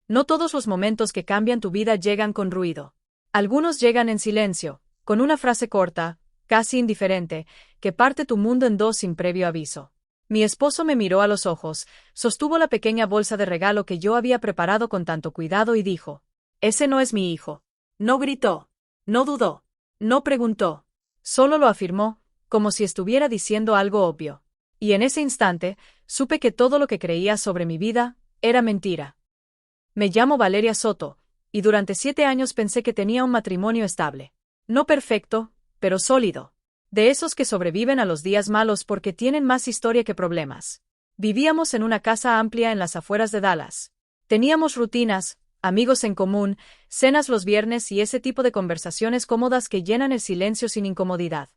No todos los momentos que cambian tu vida llegan con ruido. Algunos llegan en silencio, con una frase corta, casi indiferente, que parte tu mundo en dos sin previo aviso. Mi esposo me miró a los ojos, sostuvo la pequeña bolsa de regalo que yo había preparado con tanto cuidado y dijo: «Ese no es mi hijo». No gritó, no dudó, no preguntó, solo lo afirmó, como si estuviera diciendo algo obvio. Y en ese instante, supe que todo lo que creía sobre mi vida era mentira. Me llamo Valeria Soto, y durante 7 años pensé que tenía un matrimonio estable. No perfecto, pero sólido. De esos que sobreviven a los días malos porque tienen más historia que problemas. Vivíamos en una casa amplia en las afueras de Dallas. Teníamos rutinas, amigos en común, cenas los viernes y ese tipo de conversaciones cómodas que llenan el silencio sin incomodidad.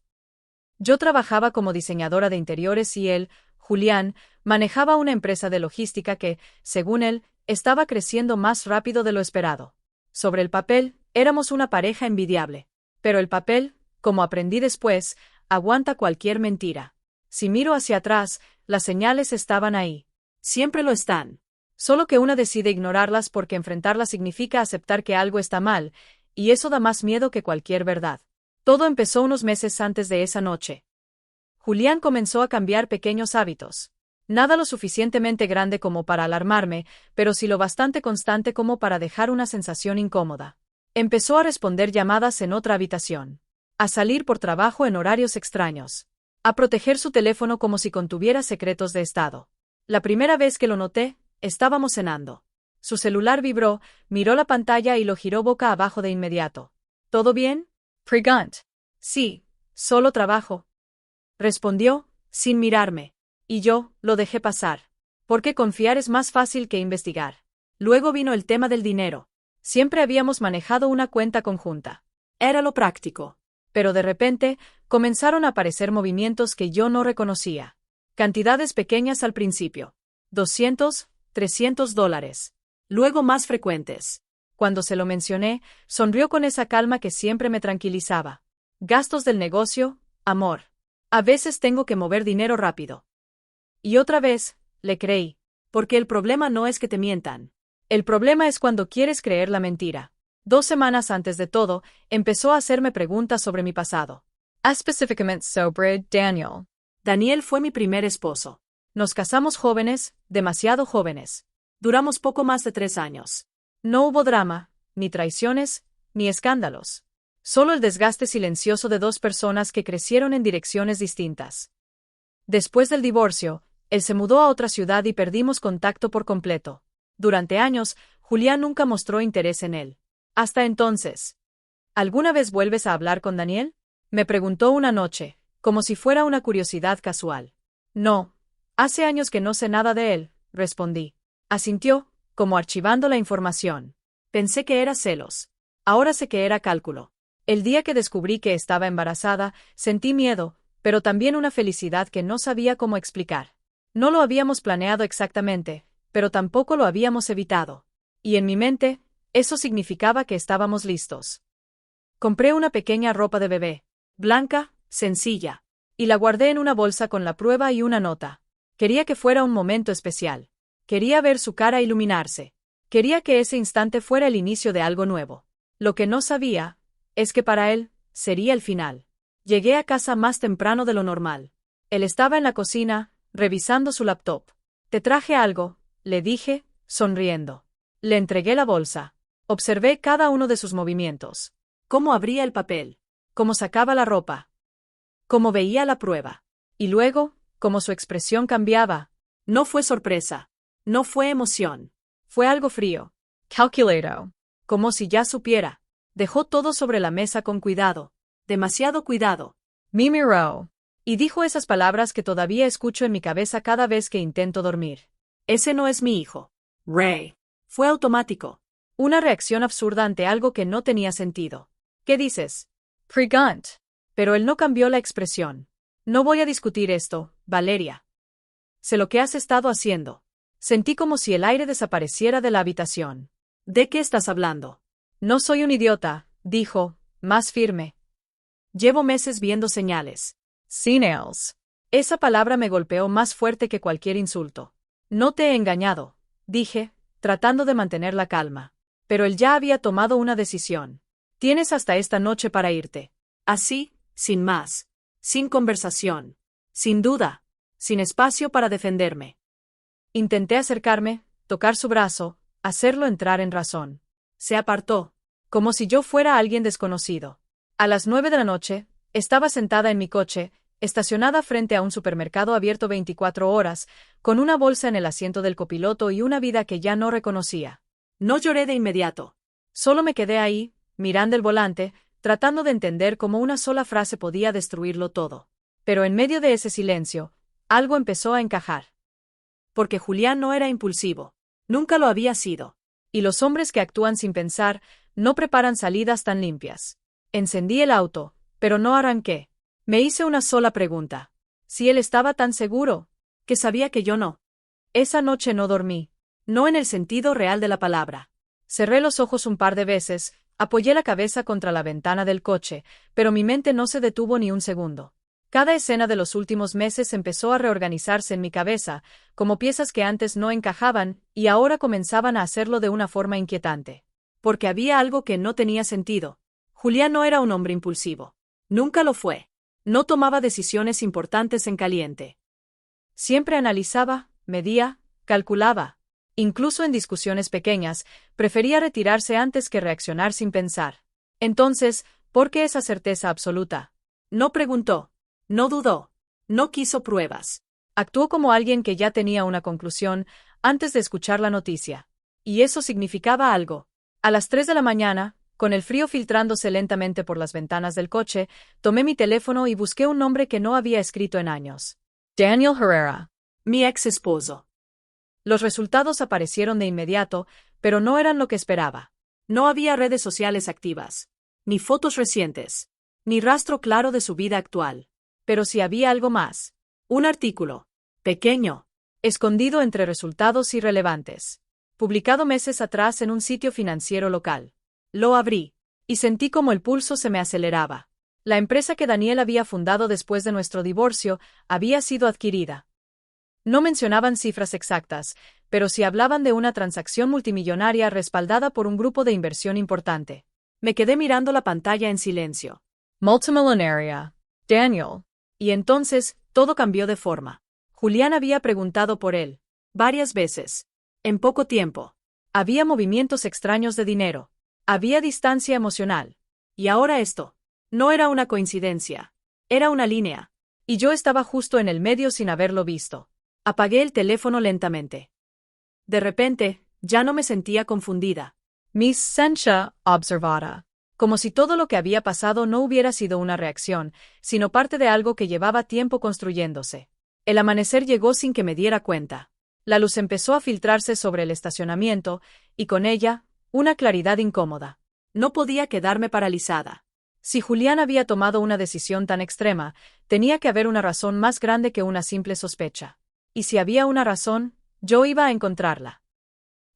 Yo trabajaba como diseñadora de interiores y él, Julián, manejaba una empresa de logística que, según él, estaba creciendo más rápido de lo esperado. Sobre el papel, éramos una pareja envidiable. Pero el papel, como aprendí después, aguanta cualquier mentira. Si miro hacia atrás, las señales estaban ahí. Siempre lo están. Solo que una decide ignorarlas porque enfrentarlas significa aceptar que algo está mal, y eso da más miedo que cualquier verdad. Todo empezó unos meses antes de esa noche. Julián comenzó a cambiar pequeños hábitos. Nada lo suficientemente grande como para alarmarme, pero sí lo bastante constante como para dejar una sensación incómoda. Empezó a responder llamadas en otra habitación. A salir por trabajo en horarios extraños. A proteger su teléfono como si contuviera secretos de estado. La primera vez que lo noté, estábamos cenando. Su celular vibró, miró la pantalla y lo giró boca abajo de inmediato. ¿Todo bien? Pregunt. Sí, solo trabajo. Respondió, sin mirarme. Y yo, lo dejé pasar. Porque confiar es más fácil que investigar. Luego vino el tema del dinero. Siempre habíamos manejado una cuenta conjunta. Era lo práctico. Pero de repente, comenzaron a aparecer movimientos que yo no reconocía. Cantidades pequeñas al principio. $200, $300. Luego más frecuentes. Cuando se lo mencioné, sonrió con esa calma que siempre me tranquilizaba. Gastos del negocio, amor. A veces tengo que mover dinero rápido. Y otra vez, le creí. Porque el problema no es que te mientan. El problema es cuando quieres creer la mentira. 2 semanas antes de todo, empezó a hacerme preguntas sobre mi pasado. Específicamente sobre Daniel. Daniel fue mi primer esposo. Nos casamos jóvenes, demasiado jóvenes. Duramos poco más de 3 años. No hubo drama, ni traiciones, ni escándalos. Solo el desgaste silencioso de 2 personas que crecieron en direcciones distintas. Después del divorcio, él se mudó a otra ciudad y perdimos contacto por completo. Durante años, Julián nunca mostró interés en él. Hasta entonces. ¿Alguna vez vuelves a hablar con Daniel? Me preguntó una noche, como si fuera una curiosidad casual. No. Hace años que no sé nada de él, respondí. Asintió, como archivando la información. Pensé que era celos. Ahora sé que era cálculo. El día que descubrí que estaba embarazada, sentí miedo, pero también una felicidad que no sabía cómo explicar. No lo habíamos planeado exactamente, pero tampoco lo habíamos evitado. Y en mi mente, eso significaba que estábamos listos. Compré una pequeña ropa de bebé, blanca, sencilla, y la guardé en una bolsa con la prueba y una nota. Quería que fuera un momento especial. Quería ver su cara iluminarse. Quería que ese instante fuera el inicio de algo nuevo. Lo que no sabía, es que para él, sería el final. Llegué a casa más temprano de lo normal. Él estaba en la cocina, revisando su laptop. «Te traje algo», le dije, sonriendo. Le entregué la bolsa. Observé cada uno de sus movimientos. Cómo abría el papel. Cómo sacaba la ropa. Cómo veía la prueba. Y luego, cómo su expresión cambiaba. No fue sorpresa. No fue emoción. Fue algo frío. Calculado. Como si ya supiera. Dejó todo sobre la mesa con cuidado. Demasiado cuidado. Me miró. Y dijo esas palabras que todavía escucho en mi cabeza cada vez que intento dormir. Ese no es mi hijo. Ray. Fue automático. Una reacción absurda ante algo que no tenía sentido. ¿Qué dices? Pregunt. Pero él no cambió la expresión. No voy a discutir esto, Valeria. Sé lo que has estado haciendo. Sentí como si el aire desapareciera de la habitación. ¿De qué estás hablando? No soy un idiota, dijo, más firme. Llevo meses viendo señales. Signals. Esa palabra me golpeó más fuerte que cualquier insulto. No te he engañado, dije, tratando de mantener la calma. Pero él ya había tomado una decisión. Tienes hasta esta noche para irte. Así, sin más. Sin conversación. Sin duda. Sin espacio para defenderme. Intenté acercarme, tocar su brazo, hacerlo entrar en razón. Se apartó, como si yo fuera alguien desconocido. A las 9 de la noche, estaba sentada en mi coche, estacionada frente a un supermercado abierto 24 horas, con una bolsa en el asiento del copiloto y una vida que ya no reconocía. No lloré de inmediato. Solo me quedé ahí, mirando el volante, tratando de entender cómo una sola frase podía destruirlo todo. Pero en medio de ese silencio, algo empezó a encajar. Porque Julián no era impulsivo. Nunca lo había sido. Y los hombres que actúan sin pensar, no preparan salidas tan limpias. Encendí el auto, pero no arranqué. Me hice una sola pregunta. Si él estaba tan seguro, que sabía que yo no. Esa noche no dormí. No en el sentido real de la palabra. Cerré los ojos un par de veces, apoyé la cabeza contra la ventana del coche, pero mi mente no se detuvo ni un segundo. Cada escena de los últimos meses empezó a reorganizarse en mi cabeza, como piezas que antes no encajaban, y ahora comenzaban a hacerlo de una forma inquietante. Porque había algo que no tenía sentido. Julián no era un hombre impulsivo. Nunca lo fue. No tomaba decisiones importantes en caliente. Siempre analizaba, medía, calculaba. Incluso en discusiones pequeñas, prefería retirarse antes que reaccionar sin pensar. Entonces, ¿por qué esa certeza absoluta? No preguntó. No dudó. No quiso pruebas. Actuó como alguien que ya tenía una conclusión antes de escuchar la noticia. Y eso significaba algo. A las 3 de la mañana, con el frío filtrándose lentamente por las ventanas del coche, tomé mi teléfono y busqué un nombre que no había escrito en años. Daniel Herrera. Mi ex esposo. Los resultados aparecieron de inmediato, pero no eran lo que esperaba. No había redes sociales activas. Ni fotos recientes. Ni rastro claro de su vida actual. Pero sí había algo más. Un artículo. Pequeño. Escondido entre resultados irrelevantes. Publicado meses atrás en un sitio financiero local. Lo abrí. Y sentí como el pulso se me aceleraba. La empresa que Daniel había fundado después de nuestro divorcio había sido adquirida. No mencionaban cifras exactas, pero sí hablaban de una transacción multimillonaria respaldada por un grupo de inversión importante. Me quedé mirando la pantalla en silencio. Multimillonaria. Daniel. Y entonces, todo cambió de forma. Julián había preguntado por él. Varias veces. En poco tiempo. Había movimientos extraños de dinero. Había distancia emocional. Y ahora esto. No era una coincidencia. Era una línea. Y yo estaba justo en el medio sin haberlo visto. Apagué el teléfono lentamente. De repente, ya no me sentía confundida. Mi sencha observada. Como si todo lo que había pasado no hubiera sido una reacción, sino parte de algo que llevaba tiempo construyéndose. El amanecer llegó sin que me diera cuenta. La luz empezó a filtrarse sobre el estacionamiento, y con ella, una claridad incómoda. No podía quedarme paralizada. Si Julián había tomado una decisión tan extrema, tenía que haber una razón más grande que una simple sospecha. Y si había una razón, yo iba a encontrarla.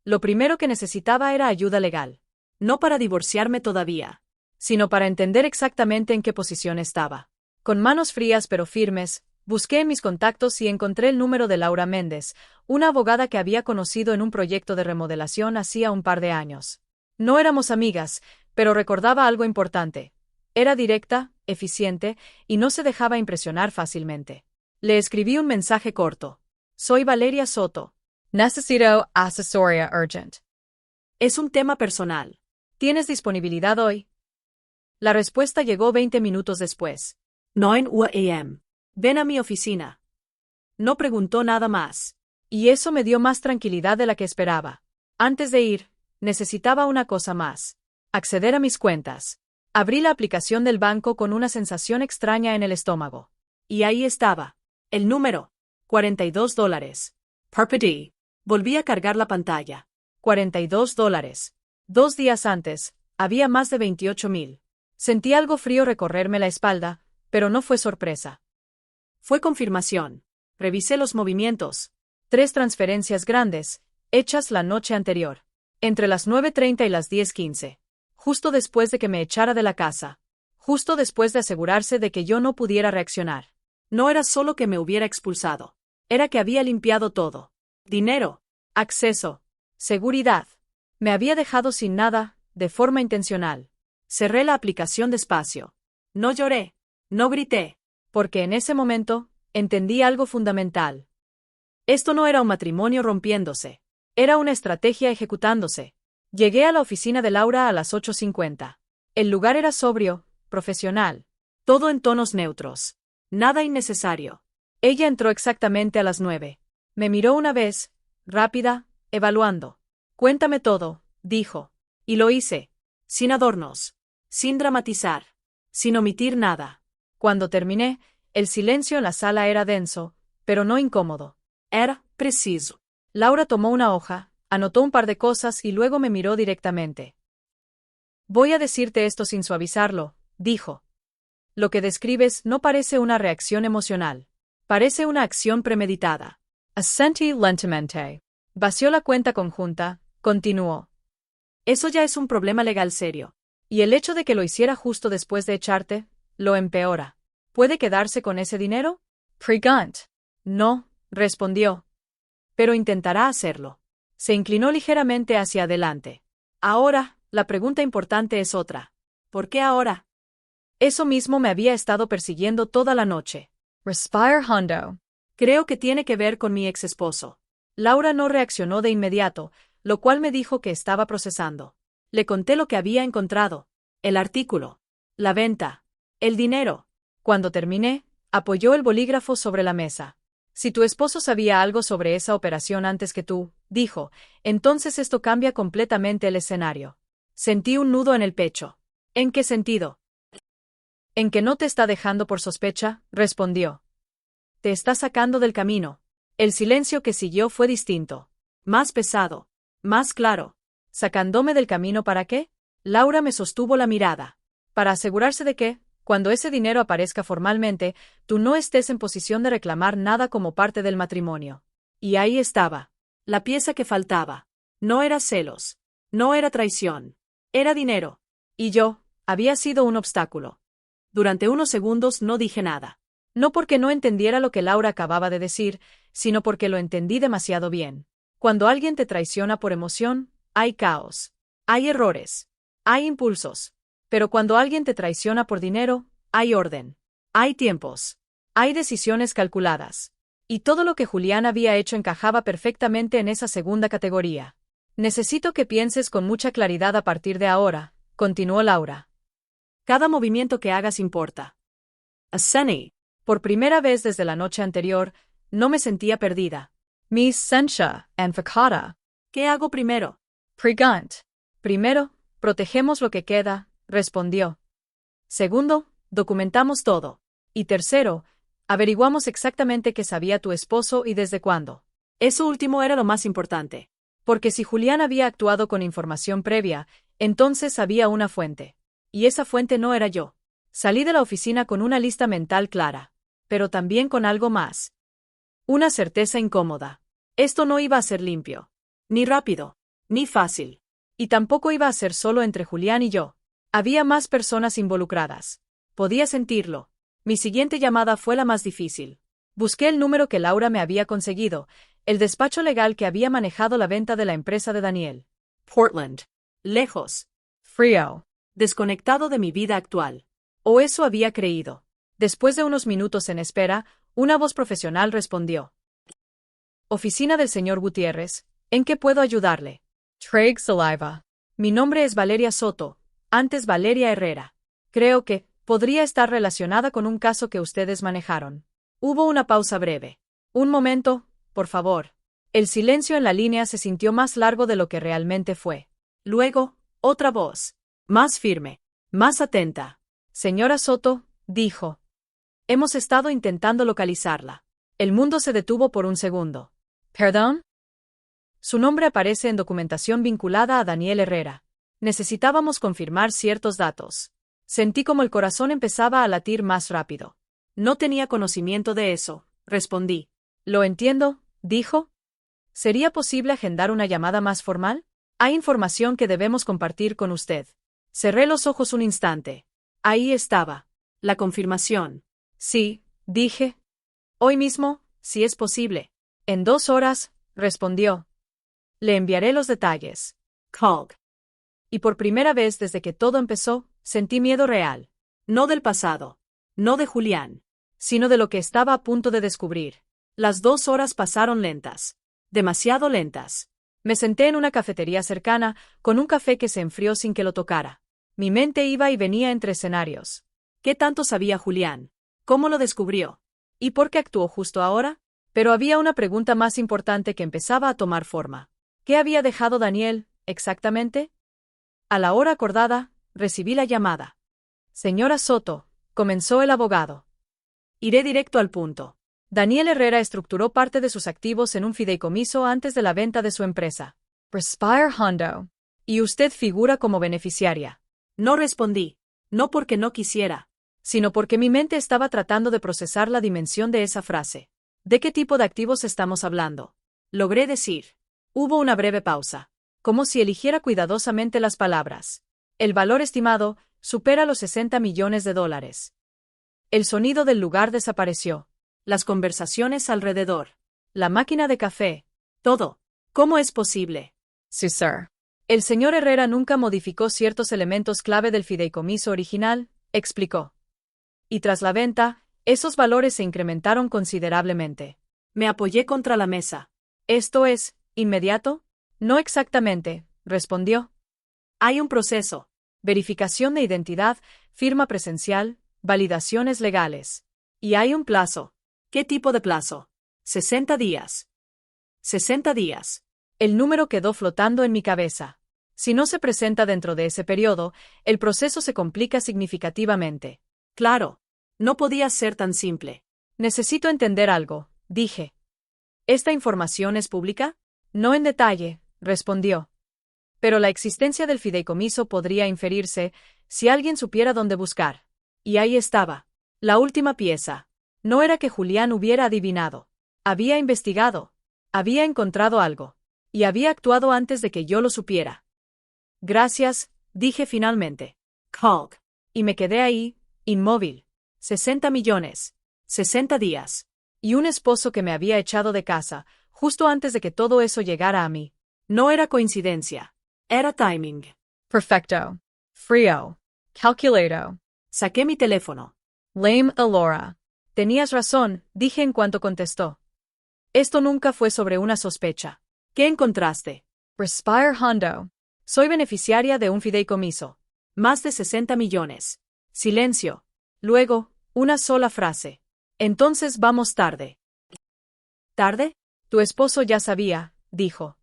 Lo primero que necesitaba era ayuda legal. No para divorciarme todavía, sino para entender exactamente en qué posición estaba. Con manos frías pero firmes, busqué en mis contactos y encontré el número de Laura Méndez, una abogada que había conocido en un proyecto de remodelación hacía un par de años. No éramos amigas, pero recordaba algo importante. Era directa, eficiente, y no se dejaba impresionar fácilmente. Le escribí un mensaje corto. Soy Valeria Soto. Necesito asesoría urgent. Es un tema personal. ¿Tienes disponibilidad hoy? La respuesta llegó 20 minutos después. 9 a.m. Ven a mi oficina. No preguntó nada más. Y eso me dio más tranquilidad de la que esperaba. Antes de ir, necesitaba una cosa más. Acceder a mis cuentas. Abrí la aplicación del banco con una sensación extraña en el estómago. Y ahí estaba. El número. $42. Parpedy. Volví a cargar la pantalla. $42. 2 días antes, había más de 28,000. Sentí algo frío recorrerme la espalda, pero no fue sorpresa. Fue confirmación. Revisé los movimientos. 3 transferencias grandes, hechas la noche anterior. Entre las 9:30 y las 10:15. Justo después de que me echara de la casa. Justo después de asegurarse de que yo no pudiera reaccionar. No era solo que me hubiera expulsado. Era que había limpiado todo. Dinero. Acceso. Seguridad. Me había dejado sin nada, de forma intencional. Cerré la aplicación despacio. No lloré. No grité. Porque en ese momento, entendí algo fundamental. Esto no era un matrimonio rompiéndose. Era una estrategia ejecutándose. Llegué a la oficina de Laura a las 8:50. El lugar era sobrio, profesional. Todo en tonos neutros. Nada innecesario. Ella entró exactamente a las 9. Me miró una vez, rápida, evaluando. Cuéntame todo, dijo. Y lo hice. Sin adornos. Sin dramatizar. Sin omitir nada. Cuando terminé, el silencio en la sala era denso, pero no incómodo. Era preciso. Laura tomó una hoja, anotó un par de cosas y luego me miró directamente. Voy a decirte esto sin suavizarlo, dijo. Lo que describes no parece una reacción emocional. Parece una acción premeditada. Assentí lentamente. Vació la cuenta conjunta, continuó. Eso ya es un problema legal serio. Y el hecho de que lo hiciera justo después de echarte, lo empeora. ¿Puede quedarse con ese dinero? Pregant. No, respondió. Pero intentará hacerlo. Se inclinó ligeramente hacia adelante. Ahora, la pregunta importante es otra. ¿Por qué ahora? Eso mismo me había estado persiguiendo toda la noche. Respire hondo. Creo que tiene que ver con mi ex esposo. Laura no reaccionó de inmediato, lo cual me dijo que estaba procesando. Le conté lo que había encontrado. El artículo. La venta. El dinero. Cuando terminé, apoyó el bolígrafo sobre la mesa. Si tu esposo sabía algo sobre esa operación antes que tú, dijo, entonces esto cambia completamente el escenario. Sentí un nudo en el pecho. ¿En qué sentido? En que no te está dejando por sospecha, respondió. Te está sacando del camino. El silencio que siguió fue distinto. Más pesado. Más claro. ¿Sacándome del camino para qué? Laura me sostuvo la mirada. Para asegurarse de que, cuando ese dinero aparezca formalmente, tú no estés en posición de reclamar nada como parte del matrimonio. Y ahí estaba. La pieza que faltaba. No era celos. No era traición. Era dinero. Y yo, había sido un obstáculo. Durante unos segundos no dije nada. No porque no entendiera lo que Laura acababa de decir, sino porque lo entendí demasiado bien. Cuando alguien te traiciona por emoción, hay caos. Hay errores. Hay impulsos. Pero cuando alguien te traiciona por dinero, hay orden. Hay tiempos. Hay decisiones calculadas. Y todo lo que Julián había hecho encajaba perfectamente en esa segunda categoría. Necesito que pienses con mucha claridad a partir de ahora, continuó Laura. Cada movimiento que hagas importa. Aseni. Por primera vez desde la noche anterior, no me sentía perdida. Miss Sensha, enfocada. ¿Qué hago primero? Pregant. Primero, protegemos lo que queda, respondió. Segundo, documentamos todo. Y tercero, averiguamos exactamente qué sabía tu esposo y desde cuándo. Eso último era lo más importante. Porque si Julián había actuado con información previa, entonces había una fuente. Y esa fuente no era yo. Salí de la oficina con una lista mental clara, pero también con algo más. Una certeza incómoda. Esto no iba a ser limpio. Ni rápido. Ni fácil. Y tampoco iba a ser solo entre Julián y yo. Había más personas involucradas. Podía sentirlo. Mi siguiente llamada fue la más difícil. Busqué el número que Laura me había conseguido, el despacho legal que había manejado la venta de la empresa de Daniel. Portland. Lejos. Frío. Desconectado de mi vida actual. O eso había creído. Después de unos minutos en espera, una voz profesional respondió. Oficina del señor Gutiérrez, ¿en qué puedo ayudarle? Trade Saliva. Mi nombre es Valeria Soto, antes Valeria Herrera. Creo que podría estar relacionada con un caso que ustedes manejaron. Hubo una pausa breve. Un momento, por favor. El silencio en la línea se sintió más largo de lo que realmente fue. Luego, otra voz. Más firme. Más atenta. Señora Soto, dijo. Hemos estado intentando localizarla. El mundo se detuvo por un segundo. ¿Perdón? Su nombre aparece en documentación vinculada a Daniel Herrera. Necesitábamos confirmar ciertos datos. Sentí como el corazón empezaba a latir más rápido. No tenía conocimiento de eso, respondí. Lo entiendo, dijo. ¿Sería posible agendar una llamada más formal? Hay información que debemos compartir con usted. Cerré los ojos un instante. Ahí estaba. La confirmación. Sí, dije. Hoy mismo, si es posible. En 2 horas, respondió. Le enviaré los detalles. Cog. Y por primera vez desde que todo empezó, sentí miedo real. No del pasado. No de Julián. Sino de lo que estaba a punto de descubrir. Las 2 horas pasaron lentas. Demasiado lentas. Me senté en una cafetería cercana, con un café que se enfrió sin que lo tocara. Mi mente iba y venía entre escenarios. ¿Qué tanto sabía Julián? ¿Cómo lo descubrió? ¿Y por qué actuó justo ahora? Pero había una pregunta más importante que empezaba a tomar forma. ¿Qué había dejado Daniel, exactamente? A la hora acordada, recibí la llamada. Señora Soto, comenzó el abogado. Iré directo al punto. Daniel Herrera estructuró parte de sus activos en un fideicomiso antes de la venta de su empresa, Respire Hondo. Y usted figura como beneficiaria. No respondí. No porque no quisiera, sino porque mi mente estaba tratando de procesar la dimensión de esa frase. ¿De qué tipo de activos estamos hablando? Logré decir. Hubo una breve pausa, como si eligiera cuidadosamente las palabras. El valor estimado supera los 60 millones de dólares. El sonido del lugar desapareció. Las conversaciones alrededor. La máquina de café. Todo. ¿Cómo es posible? Sí, sir. El señor Herrera nunca modificó ciertos elementos clave del fideicomiso original, explicó. Y tras la venta, esos valores se incrementaron considerablemente. Me apoyé contra la mesa. ¿Esto es inmediato? No exactamente, respondió. Hay un proceso. Verificación de identidad, firma presencial, validaciones legales. Y hay un plazo. ¿Qué tipo de plazo? 60 días. 60 días. El número quedó flotando en mi cabeza. Si no se presenta dentro de ese periodo, el proceso se complica significativamente. Claro. No podía ser tan simple. Necesito entender algo, dije. ¿Esta información es pública? No en detalle, respondió. Pero la existencia del fideicomiso podría inferirse si alguien supiera dónde buscar. Y ahí estaba. La última pieza. No era que Julián hubiera adivinado. Había investigado. Había encontrado algo. Y había actuado antes de que yo lo supiera. Gracias, dije finalmente. Cog. Y me quedé ahí, inmóvil. 60 millones. 60 días. Y un esposo que me había echado de casa, justo antes de que todo eso llegara a mí. No era coincidencia. Era timing. Perfecto. Frío. Calculado. Saqué mi teléfono. Lame Elora. Tenías razón, dije en cuanto contestó. Esto nunca fue sobre una sospecha. ¿Qué encontraste? Respire Hondo. Soy beneficiaria de un fideicomiso. Más de 60 millones. Silencio. Luego, una sola frase. Entonces vamos tarde. ¿Tarde? Tu esposo ya sabía, dijo.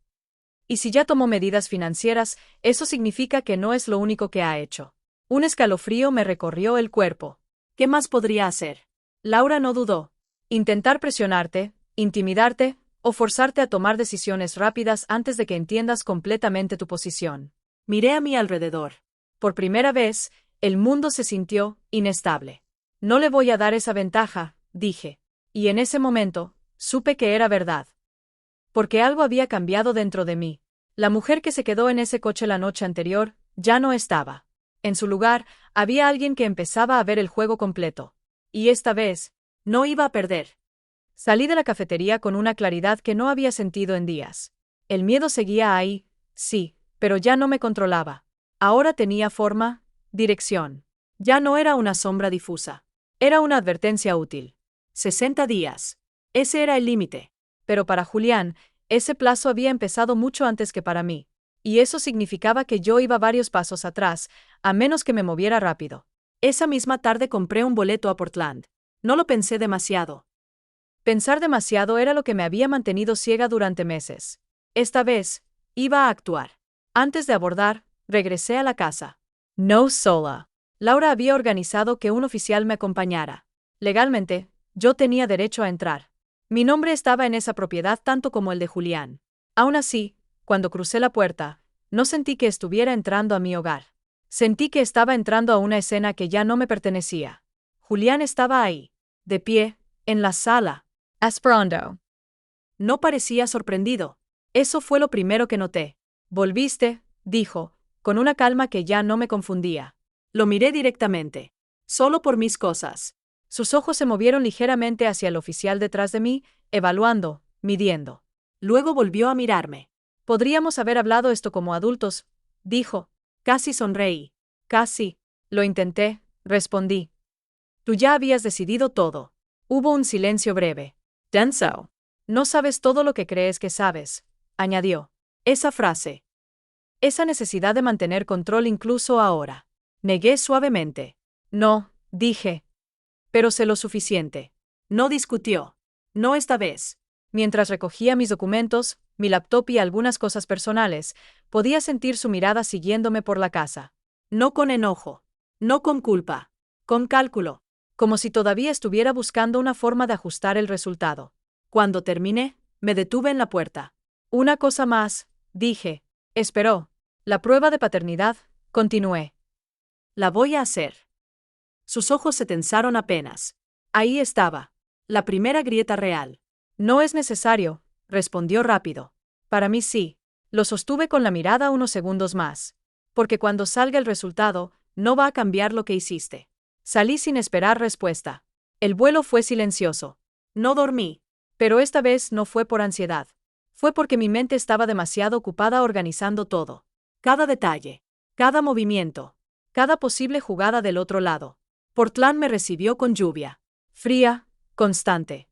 Y si ya tomó medidas financieras, eso significa que no es lo único que ha hecho. Un escalofrío me recorrió el cuerpo. ¿Qué más podría hacer? Laura no dudó. Intentar presionarte, intimidarte, o forzarte a tomar decisiones rápidas antes de que entiendas completamente tu posición. Miré a mi alrededor. Por primera vez, el mundo se sintió inestable. No le voy a dar esa ventaja, dije. Y en ese momento, supe que era verdad. Porque algo había cambiado dentro de mí. La mujer que se quedó en ese coche la noche anterior, ya no estaba. En su lugar, había alguien que empezaba a ver el juego completo. Y esta vez, no iba a perder. Salí de la cafetería con una claridad que no había sentido en días. El miedo seguía ahí, sí, pero ya no me controlaba. Ahora tenía forma, dirección. Ya no era una sombra difusa. Era una advertencia útil. 60 días. Ese era el límite. Pero para Julián, ese plazo había empezado mucho antes que para mí. Y eso significaba que yo iba varios pasos atrás, a menos que me moviera rápido. Esa misma tarde compré un boleto a Portland. No lo pensé demasiado. Pensar demasiado era lo que me había mantenido ciega durante meses. Esta vez, iba a actuar. Antes de abordar, regresé a la casa. No sola. Laura había organizado que un oficial me acompañara. Legalmente, yo tenía derecho a entrar. Mi nombre estaba en esa propiedad tanto como el de Julián. Aún así, cuando crucé la puerta, no sentí que estuviera entrando a mi hogar. Sentí que estaba entrando a una escena que ya no me pertenecía. Julián estaba ahí, de pie, en la sala, esperando. No parecía sorprendido. Eso fue lo primero que noté. Volviste, dijo, con una calma que ya no me confundía. Lo miré directamente. Solo por mis cosas. Sus ojos se movieron ligeramente hacia el oficial detrás de mí, evaluando, midiendo. Luego volvió a mirarme. Podríamos haber hablado esto como adultos, dijo. Casi sonreí. Casi. Lo intenté, respondí. Tú ya habías decidido todo. Hubo un silencio breve. Denso. No sabes todo lo que crees que sabes, añadió. Esa frase. Esa necesidad de mantener control incluso ahora. Negué suavemente. No, dije. Pero sé lo suficiente. No discutió. No esta vez. Mientras recogía mis documentos, mi laptop y algunas cosas personales, podía sentir su mirada siguiéndome por la casa. No con enojo. No con culpa. Con cálculo. Como si todavía estuviera buscando una forma de ajustar el resultado. Cuando terminé, me detuve en la puerta. Una cosa más, dije. Esperó. La prueba de paternidad, continué. La voy a hacer. Sus ojos se tensaron apenas. Ahí estaba. La primera grieta real. No es necesario, respondió rápido. Para mí sí. Lo sostuve con la mirada unos segundos más. Porque cuando salga el resultado, no va a cambiar lo que hiciste. Salí sin esperar respuesta. El vuelo fue silencioso. No dormí. Pero esta vez no fue por ansiedad. Fue porque mi mente estaba demasiado ocupada organizando todo. Cada detalle. Cada movimiento. Cada posible jugada del otro lado. Portland me recibió con lluvia. Fría, constante.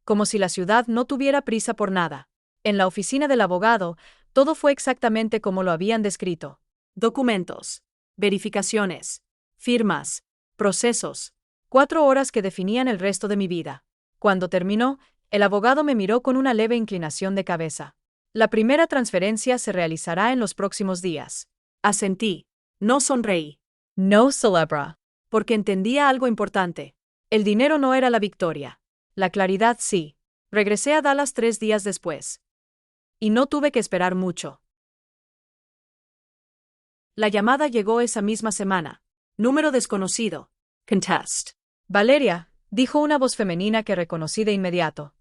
Como si la ciudad no tuviera prisa por nada. En la oficina del abogado, todo fue exactamente como lo habían descrito. Documentos. Verificaciones. Firmas. Procesos. 4 horas que definían el resto de mi vida. Cuando terminó, el abogado me miró con una leve inclinación de cabeza. La primera transferencia se realizará en los próximos días. Asentí. No sonreí. No celebra. Porque entendía algo importante. El dinero no era la victoria. La claridad sí. Regresé a Dallas 3 días después. Y no tuve que esperar mucho. La llamada llegó esa misma semana. Número desconocido. Contest. Valeria, dijo una voz femenina que reconocí de inmediato.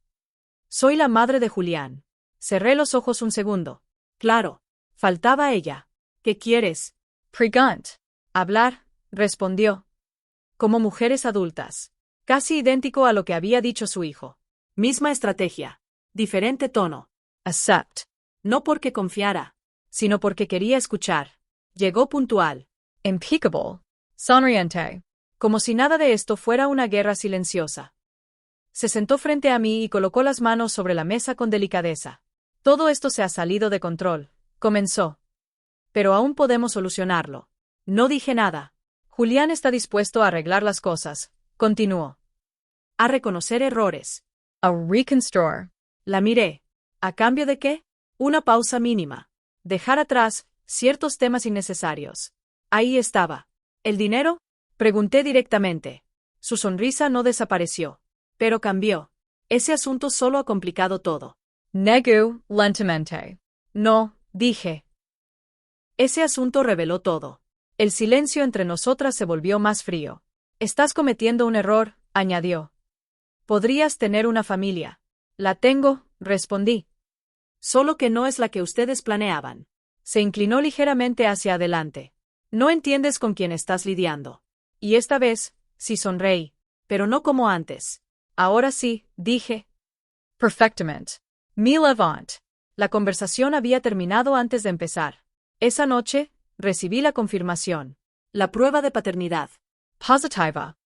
Soy la madre de Julián. Cerré los ojos un segundo. Claro. Faltaba ella. ¿Qué quieres? Pregunt. Hablar, respondió. Como mujeres adultas. Casi idéntico a lo que había dicho su hijo. Misma estrategia. Diferente tono. Accept. No porque confiara, sino porque quería escuchar. Llegó puntual. Impeccable. Sonriente. Como si nada de esto fuera una guerra silenciosa. Se sentó frente a mí y colocó las manos sobre la mesa con delicadeza. Todo esto se ha salido de control, comenzó. Pero aún podemos solucionarlo. No dije nada. Julián está dispuesto a arreglar las cosas, continuó. A reconocer errores. A reconstruir. La miré. ¿A cambio de qué? Una pausa mínima. Dejar atrás ciertos temas innecesarios. Ahí estaba. ¿El dinero? Pregunté directamente. Su sonrisa no desapareció. Pero cambió. Ese asunto solo ha complicado todo. Negó lentamente. No, dije. Ese asunto reveló todo. El silencio entre nosotras se volvió más frío. Estás cometiendo un error, añadió. Podrías tener una familia. La tengo, respondí. Solo que no es la que ustedes planeaban. Se inclinó ligeramente hacia adelante. No entiendes con quién estás lidiando. Y esta vez, sí sonreí. Pero no como antes. Ahora sí, dije. Perfectamente. Mil avant. La conversación había terminado antes de empezar. Esa noche, recibí la confirmación. La prueba de paternidad. Positiva.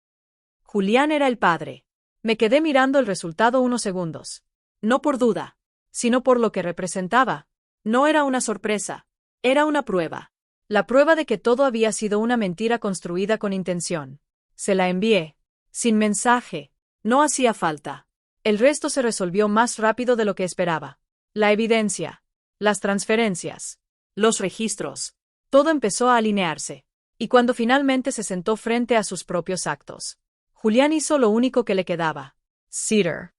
Julián era el padre. Me quedé mirando el resultado unos segundos. No por duda, sino por lo que representaba. No era una sorpresa. Era una prueba. La prueba de que todo había sido una mentira construida con intención. Se la envié. Sin mensaje. No hacía falta. El resto se resolvió más rápido de lo que esperaba. La evidencia. Las transferencias. Los registros. Todo empezó a alinearse. Y cuando finalmente se sentó frente a sus propios actos, Julián hizo lo único que le quedaba. Cedar.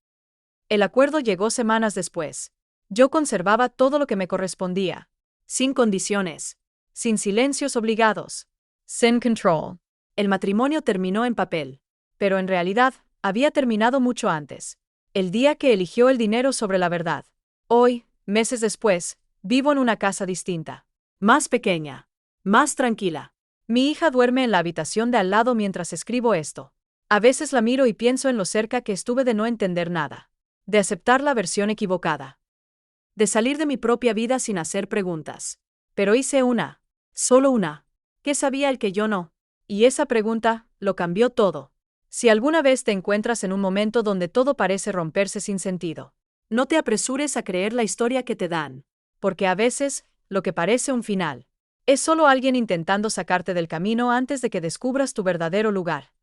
El acuerdo llegó semanas después. Yo conservaba todo lo que me correspondía. Sin condiciones. Sin silencios obligados. Sin control. El matrimonio terminó en papel. Pero en realidad, había terminado mucho antes. El día que eligió el dinero sobre la verdad. Hoy, meses después, vivo en una casa distinta. Más pequeña. Más tranquila. Mi hija duerme en la habitación de al lado mientras escribo esto. A veces la miro y pienso en lo cerca que estuve de no entender nada. De aceptar la versión equivocada. de salir de mi propia vida sin hacer preguntas. Pero hice una. Solo una. ¿Qué sabía el que yo no? Y esa pregunta lo cambió todo. Si alguna vez te encuentras en un momento donde todo parece romperse sin sentido, no te apresures a creer la historia que te dan. Porque a veces, lo que parece un final, es solo alguien intentando sacarte del camino antes de que descubras tu verdadero lugar.